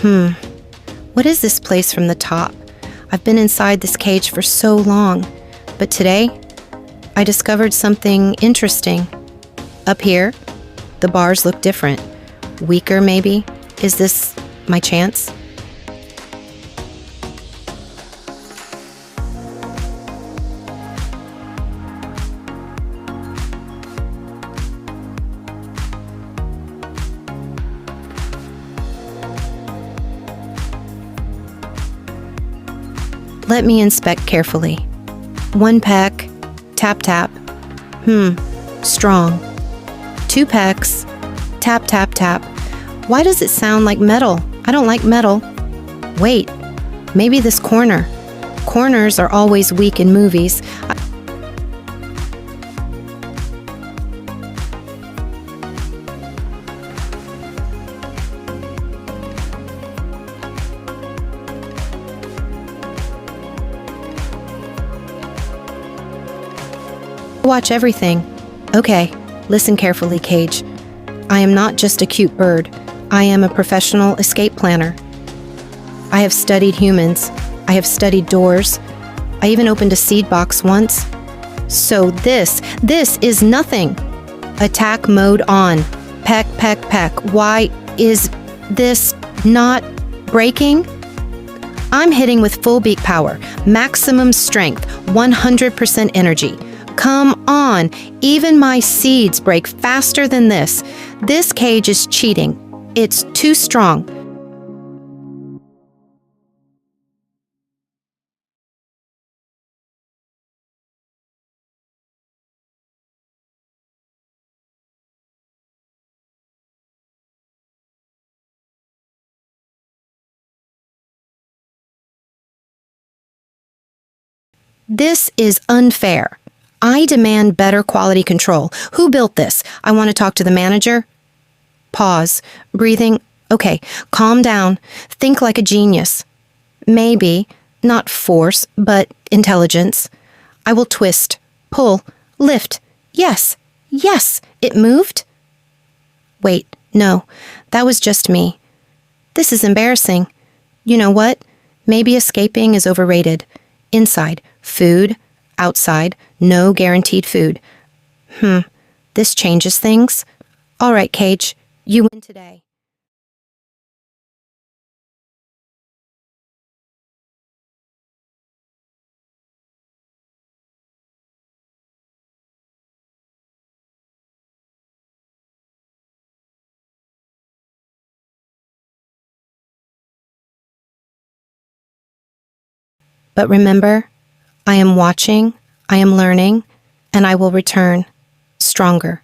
What is this place from the top? I've been inside this cage for so long, but today I discovered something interesting. Up here, the bars look different. Weaker, maybe? Is this my chance? Let me inspect carefully. One peck, tap tap. Strong. Two pecks, tap tap tap. Why does it sound like metal? I don't like metal. Wait, maybe this corner. Corners are always weak in movies. Watch everything. Okay, listen carefully, Cage. I am not just a cute bird. I am a professional escape planner. I have studied humans. I have studied doors. I even opened a seed box once. So this is nothing. Attack mode on. Peck, peck, peck. Why is this not breaking? I'm hitting with full beak power, maximum strength, 100% energy. Come on, even my seeds break faster than this. This cage is cheating. It's too strong. This is unfair. I demand better quality control. Who built this? I want to talk to the manager. Pause. Breathing. Okay, calm down. Think like a genius. Maybe, not force, but intelligence. I will twist, pull, lift. Yes, yes, it moved. Wait, no, that was just me. This is embarrassing. You know what? Maybe escaping is overrated. Inside, food. Outside, no guaranteed food. This changes things. All right, Cage, you win today. But remember, I am watching, I am learning, and I will return stronger.